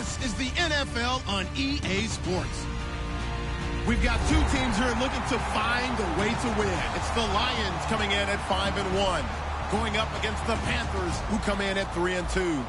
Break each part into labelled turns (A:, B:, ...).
A: This is the NFL on EA Sports. We've got two teams here looking to find a way to win. It's the Lions coming in at 5-1, going up against the Panthers, who come in at 3-2.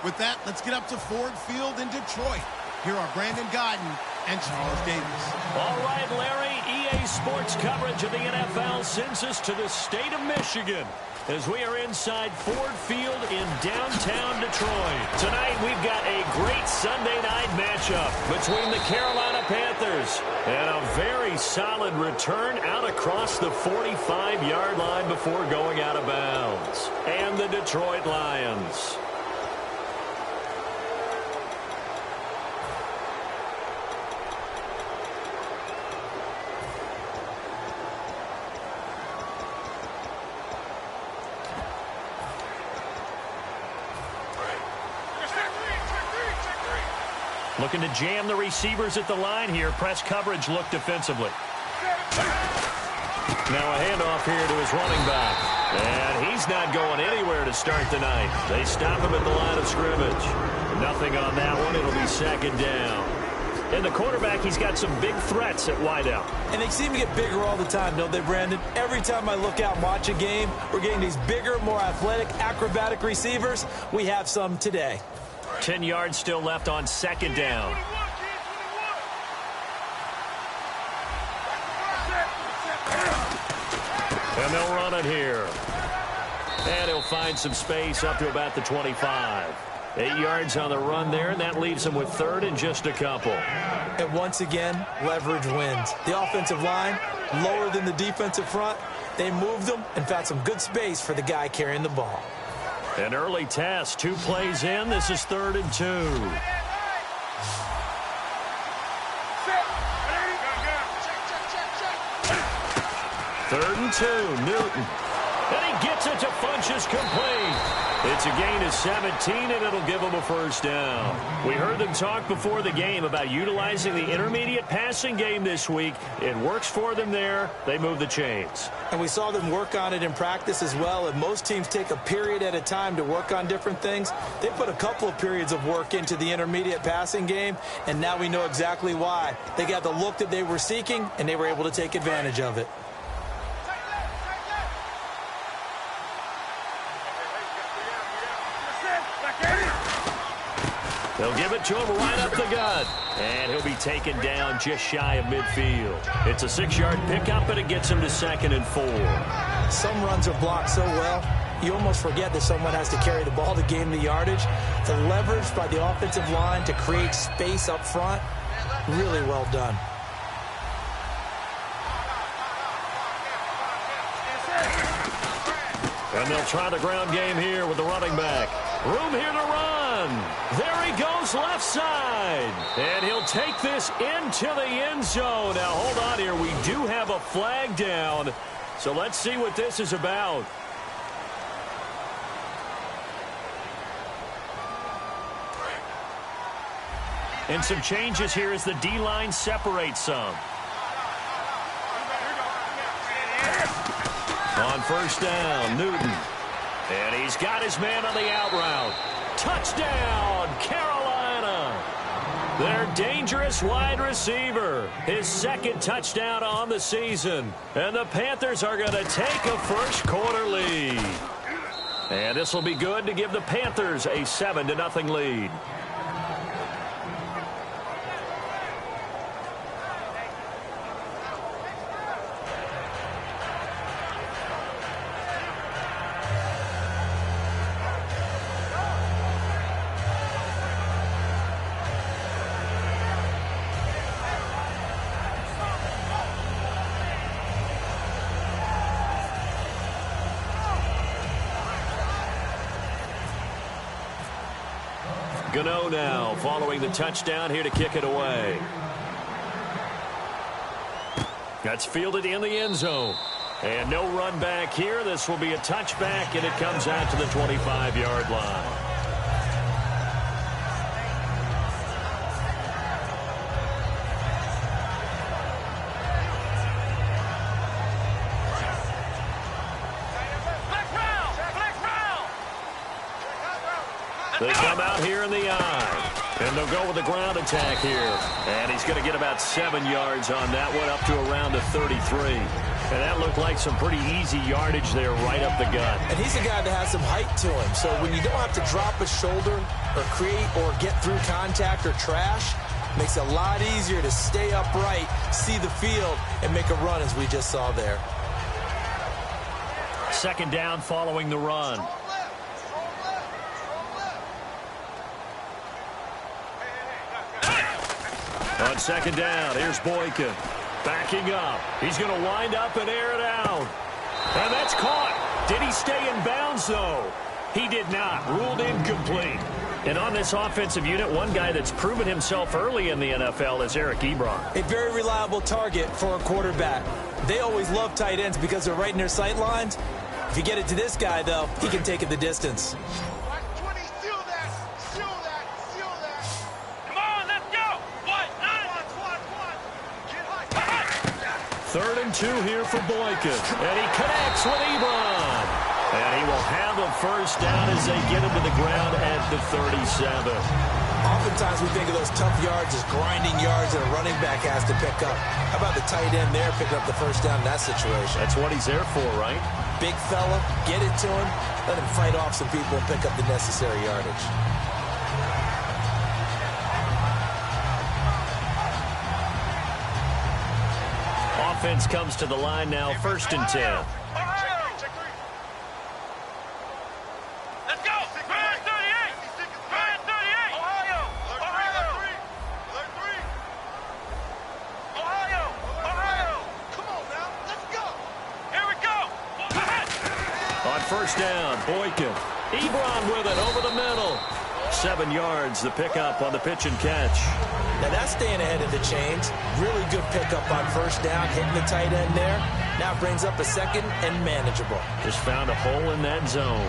A: With that, let's get up to Ford Field in Detroit. Here are Brandon Godden and Charles Davis.
B: All right, Larry, EA Sports coverage of the NFL sends us to the state of Michigan as we are inside Ford Field in downtown Detroit. Tonight, we've got a great Sunday night matchup between the Carolina Panthers and a very solid return out across the 45-yard line before going out of bounds. And the Detroit Lions. Looking to jam the receivers at the line here. Press coverage look defensively. Now a handoff here to his running back. And he's not going anywhere to start the night. They stop him at the line of scrimmage. Nothing on that one. It'll be second down. And the quarterback, he's got some big threats at wideout.
C: And they seem to get bigger all the time, don't they, Brandon? Every time I look out and watch a game, we're getting these bigger, more athletic, acrobatic receivers. We have some today.
B: 10 yards still left on second down. And they'll run it here. And he'll find some space up to about the 25. 8 yards on the run there, and that leaves him with third and just a couple.
C: And once again, leverage wins. The offensive line, lower than the defensive front. They moved them and found some good space for the guy carrying the ball.
B: An early test, 2 plays in. This is 3rd and 2. Third and 2, Newton. And he gets it to Funchess complete. It's a gain of 17, and it'll give him a first down. We heard them talk before the game about utilizing the intermediate passing game this week. It works for them there. They move the chains.
C: And we saw them work on it in practice as well. And most teams take a period at a time to work on different things. They put a couple of periods of work into the intermediate passing game, and now we know exactly why. They got the look that they were seeking, and they were able to take advantage of it.
B: They'll give it to him right up the gut. And he'll be taken down just shy of midfield. It's a 6-yard pickup, and it gets him to 2nd and 4.
C: Some runs are blocked so well, you almost forget that someone has to carry the ball to gain the yardage. The leverage by the offensive line to create space up front, really well done.
B: And they'll try the ground game here with the running back. Room here to run. There he goes left side. And he'll take this into the end zone. Now, hold on here. We do have a flag down. So let's see what this is about. And some changes here as the D-line separates some. On first down, Newton. And he's got his man on the out route. Touchdown, Carolina. Their dangerous wide receiver. His 2nd touchdown on the season. And the Panthers are going to take a first quarter lead. And this will be good to give the Panthers a 7-0 lead. Gano now following the touchdown here to kick it away. That's fielded in the end zone. And no run back here. This will be a touchback, and it comes out to the 25-yard line. They call Come out here in the eye. And they'll go with the ground attack here. And he's going to get about 7 yards on that one, up to around the 33. And that looked like some pretty easy yardage there right up the gut.
C: And he's a guy that has some height to him. So when you don't have to drop a shoulder or create or get through contact or trash, makes it a lot easier to stay upright, see the field, and make a run as we just saw there.
B: Second down following the run. On second down, here's Boykin. Backing up. He's going to wind up and air it out. And that's caught. Did he stay in bounds, though? He did not. Ruled incomplete. And on this offensive unit, one guy that's proven himself early in the NFL is Eric Ebron.
C: A very reliable target for a quarterback. They always love tight ends because they're right in their sight lines. If you get it to this guy, though, he can take it the distance.
B: Third and 2 here for Boykin. And he connects with Ebron. And he will have a first down as they get him to the ground at the 37.
C: Oftentimes we think of those tough yards as grinding yards that a running back has to pick up. How about the tight end there picking up the first down in that situation?
B: That's what he's there for, right?
C: Big fella, get it to him, let him fight off some people and pick up the necessary yardage.
B: Offense comes to the line now, first and 10. First down, Boykin. Ebron with it over the middle. 7 yards, the pickup on the pitch and catch.
C: Now that's staying ahead of the chains. Really good pickup on first down, hitting the tight end there. Now brings up a second and manageable.
B: Just found a hole in that zone.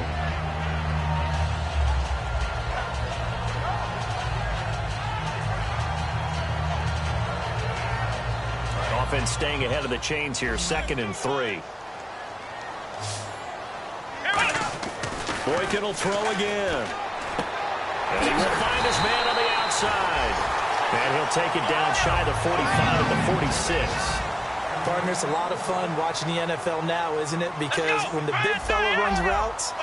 B: Offense staying ahead of the chains here, 2nd and 3. Boykin will throw again. And he will find his man on the outside. And he'll take it down shy of the 45 at the 46.
C: Partner, it's a lot of fun watching the NFL now, isn't it? Because when the big fella runs routes,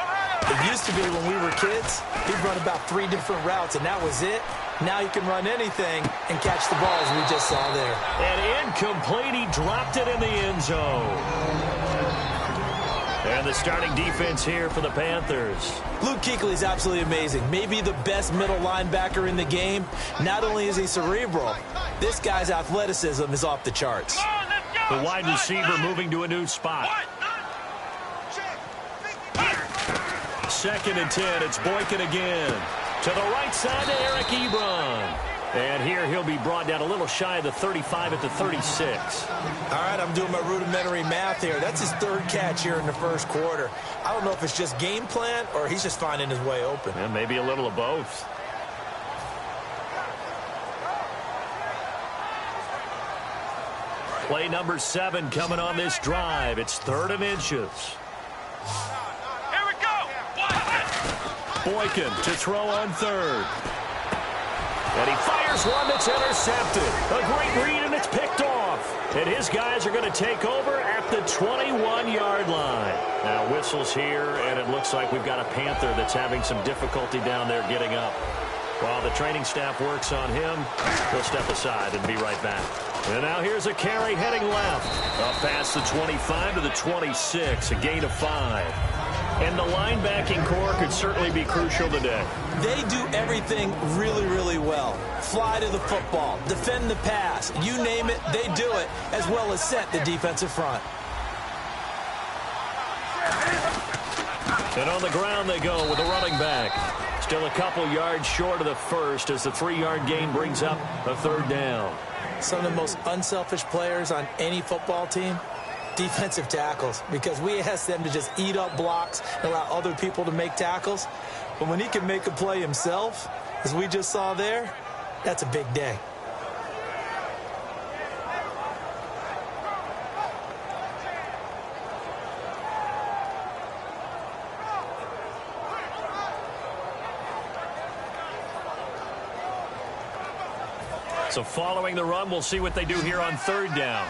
C: it used to be when we were kids, he'd run about 3 different routes, and that was it. Now he can run anything and catch the ball, as we just saw there.
B: And incomplete. He dropped it in the end zone. And the starting defense here for the Panthers.
C: Luke Kuechly is absolutely amazing. Maybe the best middle linebacker in the game. Not only is he cerebral, this guy's athleticism is off the charts.
B: The wide receiver moving to a new spot. 2nd and 10. It's Boykin again. To the right side to Eric Ebron. And here he'll be brought down a little shy of the 35 at the 36.
C: All right, I'm doing my rudimentary math here. That's his 3rd catch here in the first quarter. I don't know if it's just game plan or he's just finding his way open.
B: And maybe a little of both. Play number 7 coming on this drive. It's 3rd and inches.
D: Here we go.
B: Boykin to throw on 3rd. And he fires one that's intercepted. A great read, and it's picked off. And his guys are going to take over at the 21-yard line. Now whistles here, and it looks like we've got a Panther that's having some difficulty down there getting up. While the training staff works on him, he'll step aside and be right back. And now here's a carry heading left. Up past the 25 to the 26, a gain of 5. And the linebacking core could certainly be crucial today.
C: They do everything really, really well. Fly to the football, defend the pass, you name it, they do it, as well as set the defensive front.
B: And on the ground they go with the running back. Still a couple yards short of the first as the 3-yard gain brings up a 3rd down.
C: Some of the most unselfish players on any football team, defensive tackles, because we ask them to just eat up blocks and allow other people to make tackles. But when he can make a play himself, as we just saw there, that's a big day.
B: So following the run, we'll see what they do here on third down.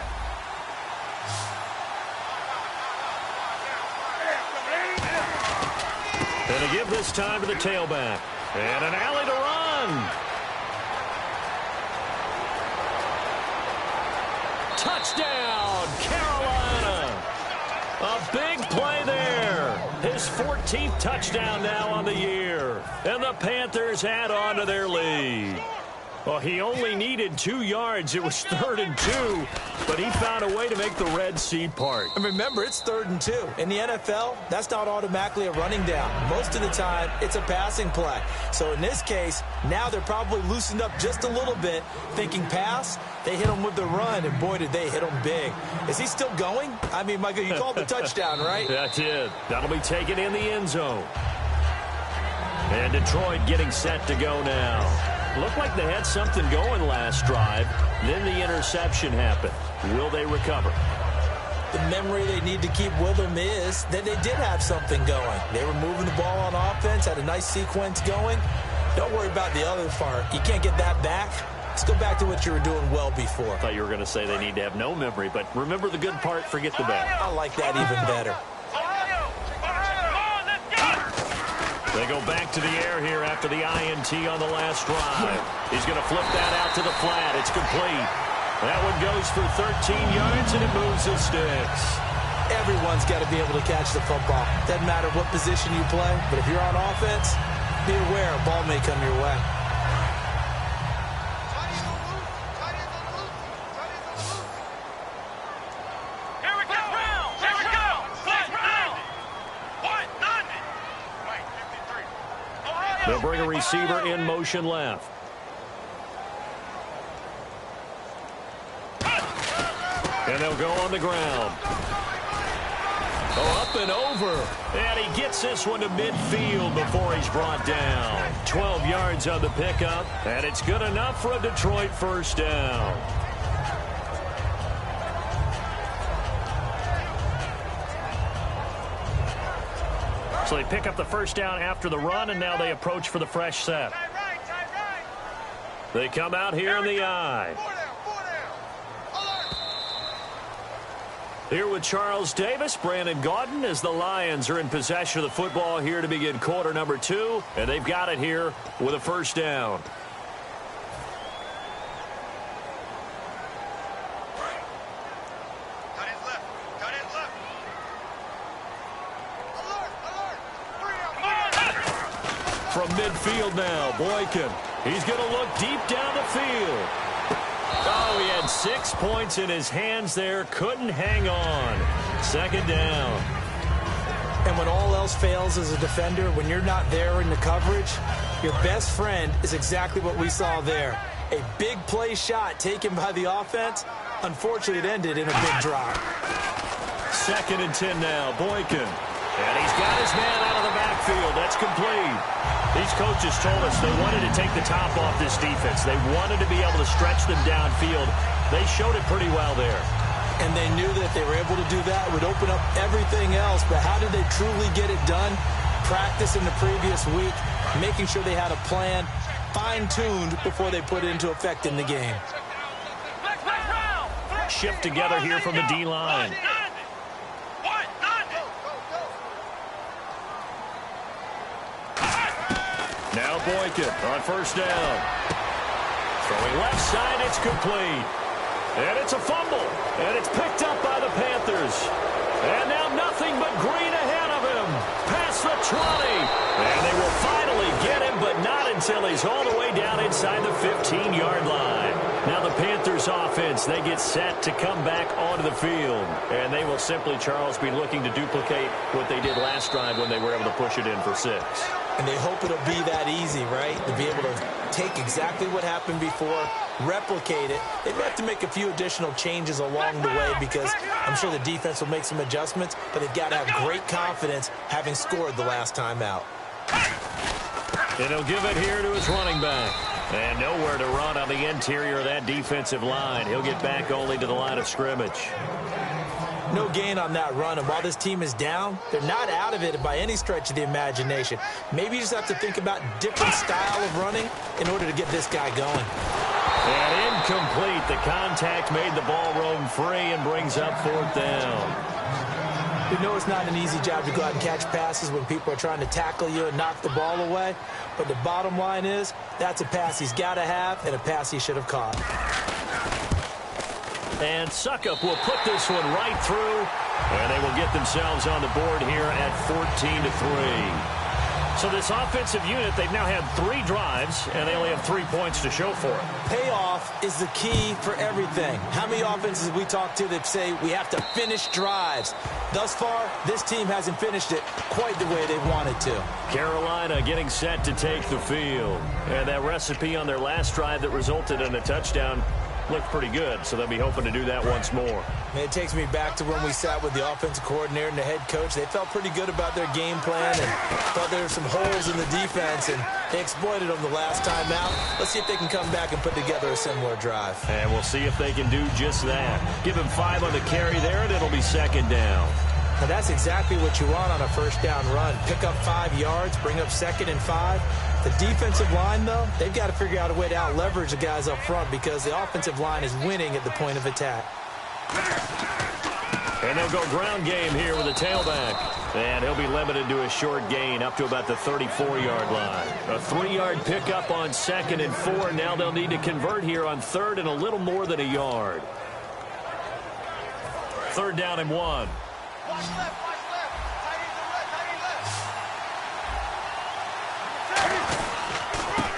B: And to give this time to the tailback. And an alley to run. Touchdown, Carolina. A big play there. His 14th touchdown now on the year. And the Panthers add on to their lead. Well, he only needed 2 yards. It was 3rd and 2, but he found a way to make the Red Sea part.
C: And remember, it's 3rd and 2. In the NFL, that's not automatically a running down. Most of the time, it's a passing play. So in this case, now they're probably loosened up just a little bit, thinking pass. They hit him with the run, and boy, did they hit him big. Is he still going? I mean, Michael, you called the touchdown, right?
B: That's it. That'll be taken in the end zone. And Detroit getting set to go now. Looked like they had something going last drive. Then the interception happened. Will they recover?
C: The memory they need to keep with them is that they did have something going. They were moving the ball on offense, had a nice sequence going. Don't worry about the other part. You can't get that back. Let's go back to what you were doing well before.
B: I thought you were going to say they need to have no memory, but remember the good part, forget the bad.
C: I like that even better.
B: They go back to the air here after the INT on the last drive. He's going to flip that out to the flat. It's complete. That one goes for 13 yards, and it moves the sticks.
C: Everyone's got to be able to catch the football. Doesn't matter what position you play, but if you're on offense, be aware a ball may come your way.
B: They'll bring a receiver in motion left. And they'll go on the ground. Oh, up and over. And he gets this one to midfield before he's brought down. 12 yards on the pickup, and it's good enough for a Detroit first down. So they pick up the first down after the run, and now they approach for the fresh set. They come out here in the I. Here with Charles Davis, Brandon Gaudin, as the Lions are in possession of the football here to begin quarter number 2, and they've got it here with a first down. From midfield now, Boykin. He's going to look deep down the field. Oh, he had 6 points in his hands there. Couldn't hang on. Second down.
C: And when all else fails as a defender, when you're not there in the coverage, your best friend is exactly what we saw there. A big play shot taken by the offense. Unfortunately, it ended in a big drop.
B: 2nd and 10 now, Boykin. And he's got his man out of the backfield. That's complete. These coaches told us they wanted to take the top off this defense. They wanted to be able to stretch them downfield. They showed it pretty well there.
C: And they knew that if they were able to do that, it would open up everything else. But how did they truly get it done? Practice in the previous week, making sure they had a plan, fine-tuned before they put it into effect in the game.
B: Shift together here from the D-line. Now Boykin on first down. Throwing left side, it's complete. And it's a fumble. And it's picked up by the Panthers. And now nothing but green ahead of him. Past the 20. And they will finally get him, but not until he's all the way down inside the 15-yard line. Now the Panthers offense, they get set to come back onto the field. And they will simply, Charles, be looking to duplicate what they did last drive when they were able to push it in for 6.
C: And they hope it'll be that easy, right? To be able to take exactly what happened before, replicate it. They may have to make a few additional changes along the way because I'm sure the defense will make some adjustments, but they've got to have great confidence having scored the last time out.
B: And he'll give it here to his running back. And nowhere to run on the interior of that defensive line. He'll get back only to the line of scrimmage.
C: No gain on that run, and while this team is down, they're not out of it by any stretch of the imagination. Maybe you just have to think about different style of running in order to get this guy going.
B: And incomplete. The contact made the ball roam free and brings up 4th down.
C: You know it's not an easy job to go out and catch passes when people are trying to tackle you and knock the ball away. But the bottom line is, that's a pass he's got to have and a pass he should have caught.
B: And Suckup will put this one right through. And they will get themselves on the board here at 14-3. So this offensive unit, they've now had 3 drives, and they only have 3 points to show for it.
C: Payoff is the key for everything. How many offenses have we talked to that say we have to finish drives? Thus far, this team hasn't finished it quite the way they wanted to.
B: Carolina getting set to take the field. And that recipe on their last drive that resulted in a touchdown looked pretty good, so they'll be hoping to do that once more.
C: Man, it takes me back to when we sat with the offensive coordinator and the head coach. They felt pretty good about their game plan and thought there were some holes in the defense, and they exploited them the last time out. Let's see if they can come back and put together a similar drive.
B: And we'll see if they can do just that. Give him 5 on the carry there, and it'll be 2nd down.
C: Now, that's exactly what you want on a first down run. Pick up 5 yards, bring up 2nd and 5. The defensive line, though, they've got to figure out a way to out-leverage the guys up front because the offensive line is winning at the point of attack.
B: And they'll go ground game here with a tailback. And he'll be limited to a short gain up to about the 34-yard line. A 3-yard pickup on 2nd and 4. Now they'll need to convert here on 3rd and a little more than a yard. 3rd down and 1.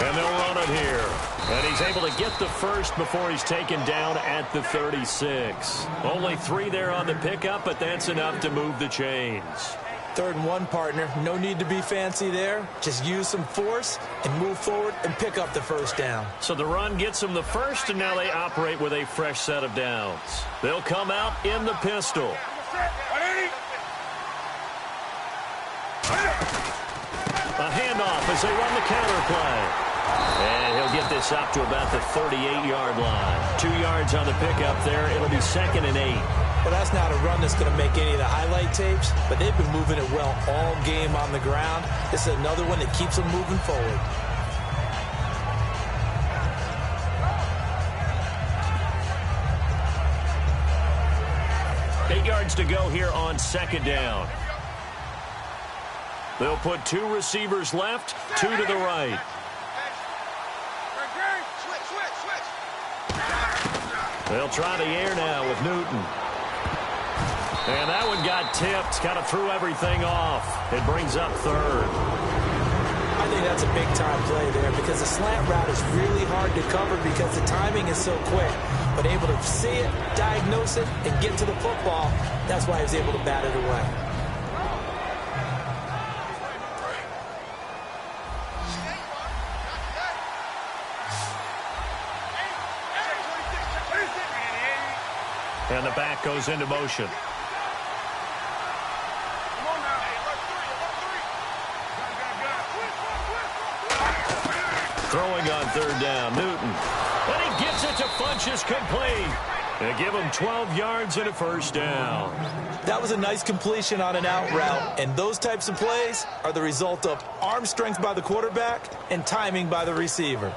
B: And they'll run it here. And he's able to get the first before he's taken down at the 36. Only 3 there on the pickup, but that's enough to move the chains.
C: 3rd and 1, partner. No need to be fancy there. Just use some force and move forward and pick up the first down.
B: So the run gets them the first, and now they operate with a fresh set of downs. They'll come out in the pistol. A handoff as they run the counter play. And he'll get this up to about the 38-yard line. 2 yards on the pickup there. It'll be 2nd and 8.
C: Well, that's not a run that's going to make any of the highlight tapes, but they've been moving it well all game on the ground. This is another one that keeps them moving forward.
B: Eight yards to go here on 2nd down. They'll put 2 receivers left, 2 to the right. They'll try the air now with Newton. And that one got tipped, kind of threw everything off. It brings up 3rd.
C: I think that's a big-time play there because the slant route is really hard to cover because the timing is so quick. But able to see it, diagnose it, and get to the football, that's why he was able to bat it away.
B: And the back goes into motion. Throwing on 3rd down, Newton. And he gets it to Funchess complete. They give him 12 yards and a first down.
C: That was a nice completion on an out route, and those types of plays are the result of arm strength by the quarterback and timing by the receiver.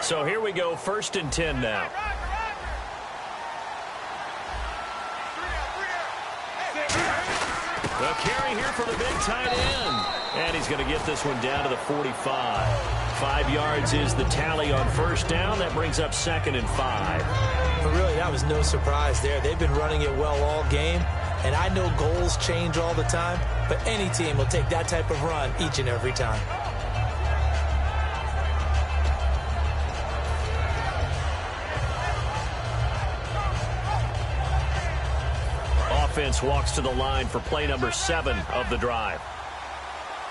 B: So here we go, 1st and 10 now. The carry here for the big tight end. And he's going to get this one down to the 45. 5 yards is the tally on 1st down. That brings up 2nd and 5.
C: But really, that was no surprise there. They've been running it well all game. And I know goals change all the time, but any team will take that type of run each and every time.
B: Offense walks to the line for play number 7 of the drive.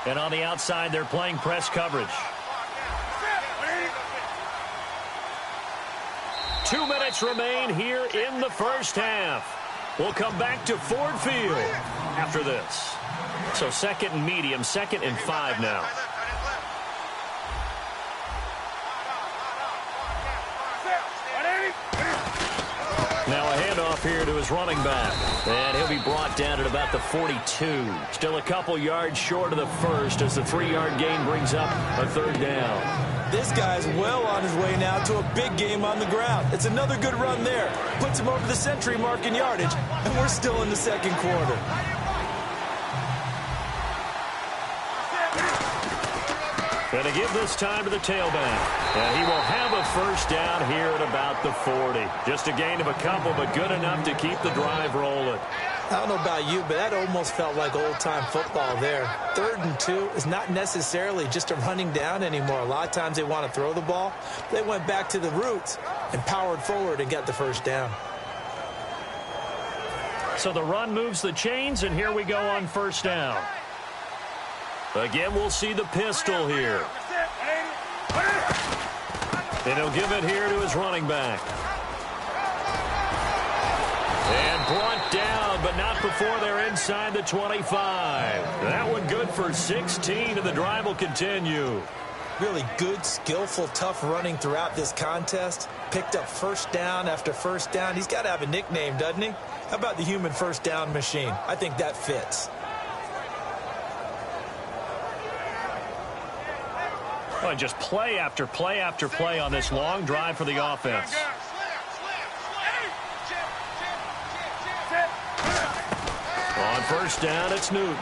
B: And on the outside, they're playing press coverage. 2 minutes remain here in the first half. We'll come back to Ford Field after this. So 2nd and medium, 2nd and 5 now. Now a handoff off here to his running back. And he'll be brought down at about the 42. Still a couple yards short of the first as the 3-yard gain brings up a 3rd down.
C: This guy's well on his way now to a big game on the ground. It's another good run there. Puts him over the century mark in yardage, and we're still in the 2nd quarter.
B: Going to give this time to the tailback. And he will have a 1st down here at about the 40. Just a gain of a couple, but good enough to keep the drive rolling.
C: I don't know about you, but that almost felt like old-time football there. 3rd and 2 is not necessarily just a running down anymore. A lot of times they want to throw the ball. They went back to the roots and powered forward and got the 1st down.
B: So the run moves the chains, and here we go on 1st down. Again, we'll see the pistol here. And he'll give it here to his running back. And brought down, but not before they're inside the 25. That one good for 16, and the drive will continue.
C: Really good, skillful, tough running throughout this contest. Picked up 1st down after 1st down. He's got to have a nickname, doesn't he? How about the human 1st down machine? I think that fits.
B: Well, just play after play after play on this long drive for the offense. On 1st down, it's Newton. A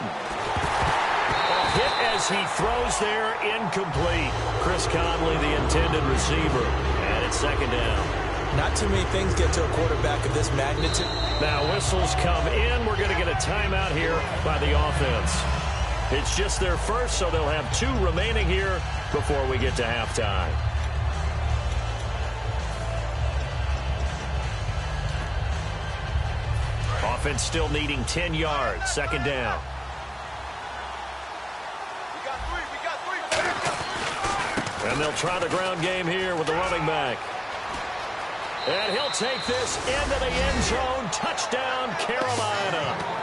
B: hit as he throws there, incomplete. Chris Conley, the intended receiver. And it's 2nd down.
C: Not too many things get to a quarterback of this magnitude.
B: Now whistles come in. We're going to get a timeout here by the offense. It's just their 1st, so they'll have 2 remaining here before we get to halftime. Offense still needing 10 yards. 2nd down. And they'll try the ground game here with the running back. And he'll take this into the end zone. Touchdown, Carolina.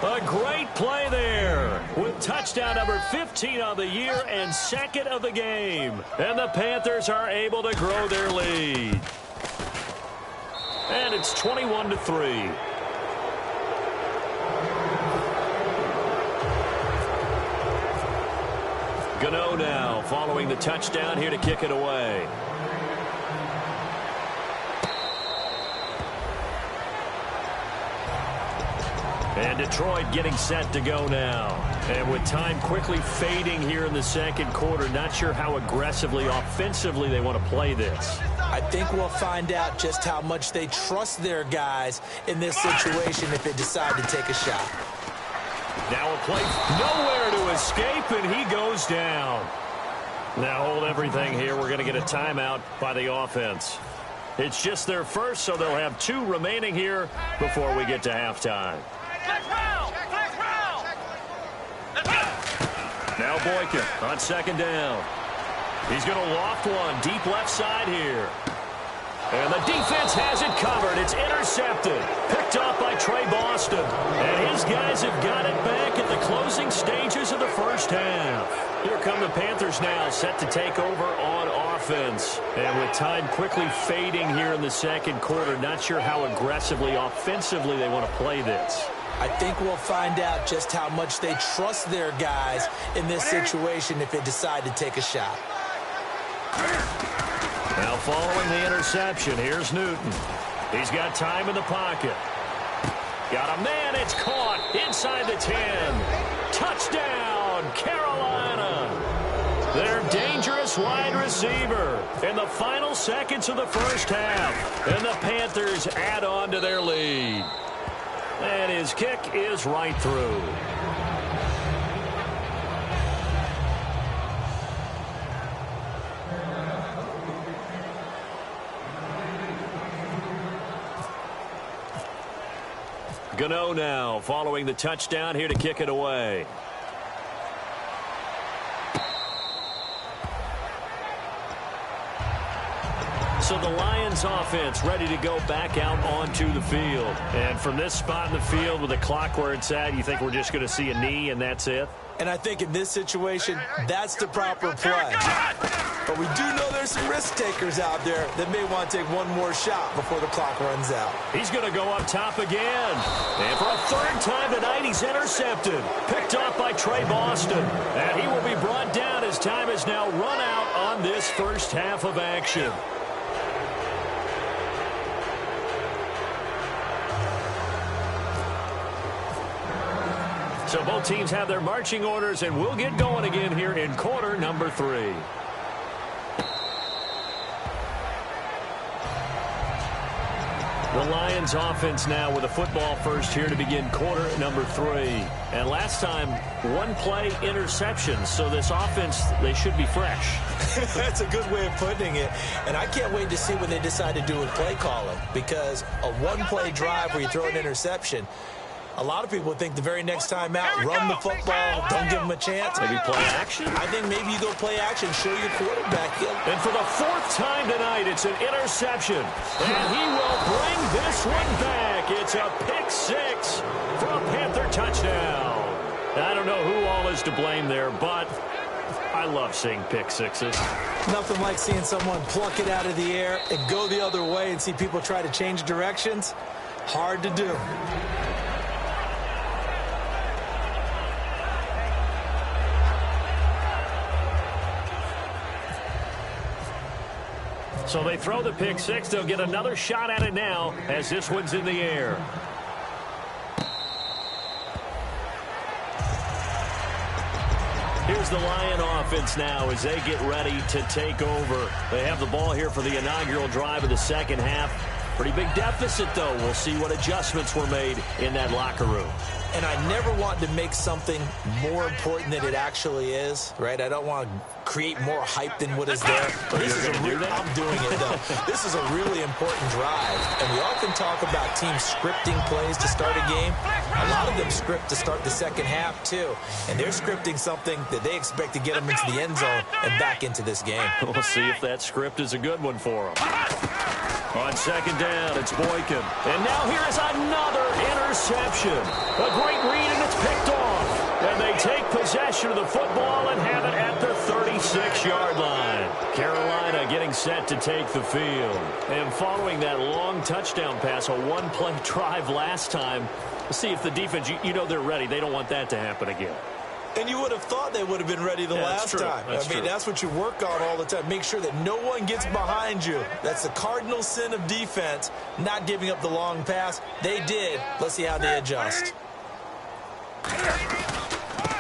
B: A great play there with touchdown number 15 of the year and 2nd of the game. And the Panthers are able to grow their lead. And it's 21-3. Gano now following the touchdown here to kick it away. And Detroit getting set to go now. And with time quickly fading here in the 2nd quarter, not sure how aggressively, offensively they want to play this.
C: I think we'll find out just how much they trust their guys in this situation if they decide to take a shot.
B: Now a play nowhere to escape, and he goes down. Now hold everything here. We're going to get a timeout by the offense. It's just their 1st, so they'll have 2 remaining here before we get to halftime. Now Boykin on 2nd down. He's going to loft one deep left side here. And the defense has it covered. It's intercepted. Picked off by Trey Boston. And his guys have got it back at the closing stages of the 1st half. Here come the Panthers now, set to take over on offense. And with time quickly fading here in the 2nd quarter, not sure how aggressively, offensively they want to play this.
C: I think we'll find out just how much they trust their guys in this situation if they decide to take a shot.
B: Now following the interception, here's Newton. He's got time in the pocket. Got a man, it's caught inside the 10. Touchdown, Carolina. Their dangerous wide receiver in the final seconds of the 1st half. And the Panthers add on to their lead. And his kick is right through. Gano now following the touchdown here to kick it away. So the Lions offense ready to go back out onto the field. And from this spot in the field with the clock where it's at, you think we're just going to see a knee and that's it?
C: And I think in this situation, that's the proper play. But we do know there's some risk takers out there that may want to take one more shot before the clock runs out.
B: He's going to go up top again. And for a third time tonight, he's intercepted. Picked off by Trey Boston. And he will be brought down as time has now run out on this first half of action. So both teams have their marching orders, and we'll get going again here in quarter number 3. The Lions offense now with a football first here to begin quarter number 3. And last time, one play interception. So this offense, they should be fresh.
C: That's a good way of putting it. And I can't wait to see what they decide to do with play calling. Because a one-play drive where you throw an interception, a lot of people think the very next time out, run the football, don't give them a chance.
B: Maybe play action?
C: I think maybe you go play action, show your quarterback.
B: And for the 4th time tonight, it's an interception. And he will bring this one back. It's a pick 6 for a Panther touchdown. I don't know who all is to blame there, but I love seeing pick 6s.
C: Nothing like seeing someone pluck it out of the air and go the other way and see people try to change directions. Hard to do.
B: So they throw the pick 6. They'll get another shot at it now as this one's in the air. Here's the Lion offense now as they get ready to take over. They have the ball here for the inaugural drive of the second half. Pretty big deficit, though. We'll see what adjustments were made in that locker room.
C: And I never want to make something more important than it actually is, right? I don't want to create more hype than what is there. But this is I'm doing it, though. This is a really important drive. And we often talk about teams scripting plays to start a game. A lot of them script to start the second half, too. And they're scripting something that they expect to get them into the end zone and back into this game.
B: We'll see if that script is a good one for them. On second down, it's Boykin. And now here is another interception. A great read, and it's picked off. And they take possession of the football and have it at the 36-yard line. Carolina getting set to take the field. And following that long touchdown pass, a one-play drive last time, let's see if the defense, you know they're ready. They don't want that to happen again.
C: And you would have thought they would have been ready the last time. That's what you work on all the time. Make sure that no one gets behind you. That's the cardinal sin of defense, not giving up the long pass. They did. Let's see how they adjust.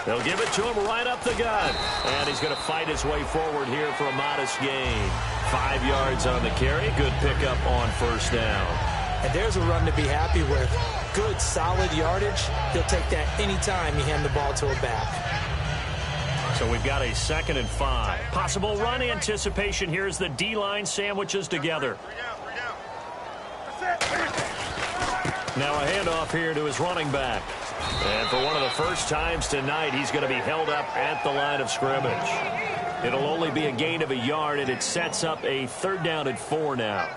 B: They'll give it to him right up the gut. And he's going to fight his way forward here for a modest gain. 5 yards on the carry. Good pickup on first down.
C: And there's a run to be happy with. Good, solid yardage. He'll take that anytime you hand the ball to a back.
B: So we've got a 2nd and 5. Possible run anticipation here as the D-line sandwiches together. Now a handoff here to his running back. And for one of the first times tonight, he's going to be held up at the line of scrimmage. It'll only be a gain of a yard, and it sets up a 3rd down and 4 now.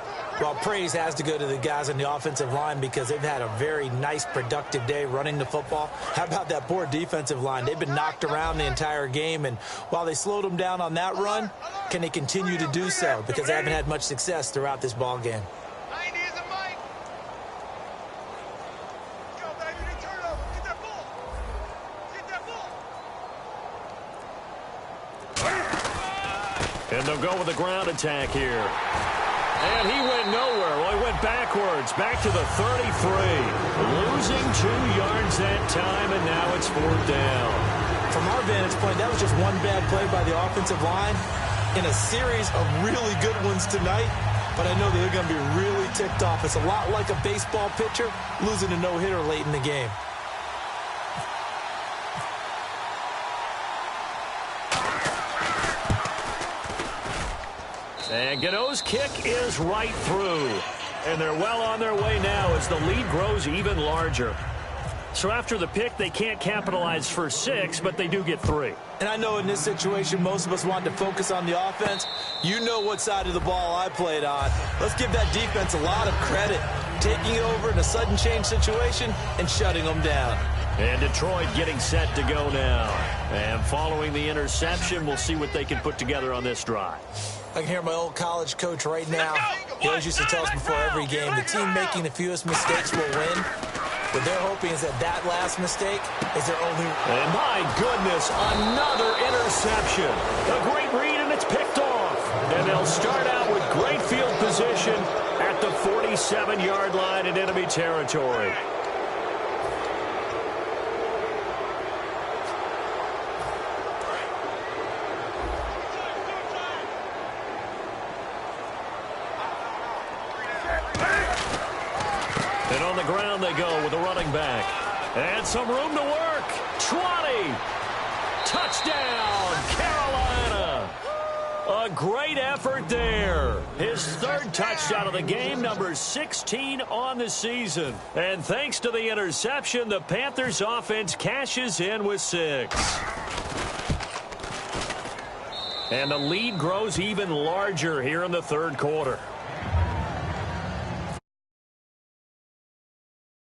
C: Well, praise has to go to the guys on the offensive line because they've had a very nice, productive day running the football. How about that poor defensive line? They've been knocked around the entire game, and while they slowed them down on that run, can they continue to do so? Because they haven't had much success throughout this ball game.
B: And they'll go with a ground attack here. And he went nowhere. Well, he went backwards, back to the 33. Losing 2 yards that time, and now it's 4th down.
C: From our vantage point, that was just one bad play by the offensive line in a series of really good ones tonight. But I know that they're going to be really ticked off. It's a lot like a baseball pitcher losing a no-hitter late in the game.
B: And Gano's kick is right through. And they're well on their way now as the lead grows even larger. So after the pick, they can't capitalize for 6, but they do get 3.
C: And I know in this situation, most of us want to focus on the offense. You know what side of the ball I played on. Let's give that defense a lot of credit. Taking over in a sudden change situation and shutting them down.
B: And Detroit getting set to go now. And following the interception, we'll see what they can put together on this drive.
C: I can hear my old college coach right now. He always used to tell us before every game, the team making the fewest mistakes will win. What they're hoping is that last mistake is their only...
B: And my goodness, another interception. A great read, and it's picked off. And they'll start out with great field position at the 47-yard line in enemy territory. And on the ground they go with the running back. And some room to work. 20. Touchdown, Carolina. A great effort there. His third touchdown of the game, number 16 on the season. And thanks to the interception, the Panthers offense cashes in with 6. And the lead grows even larger here in the third quarter.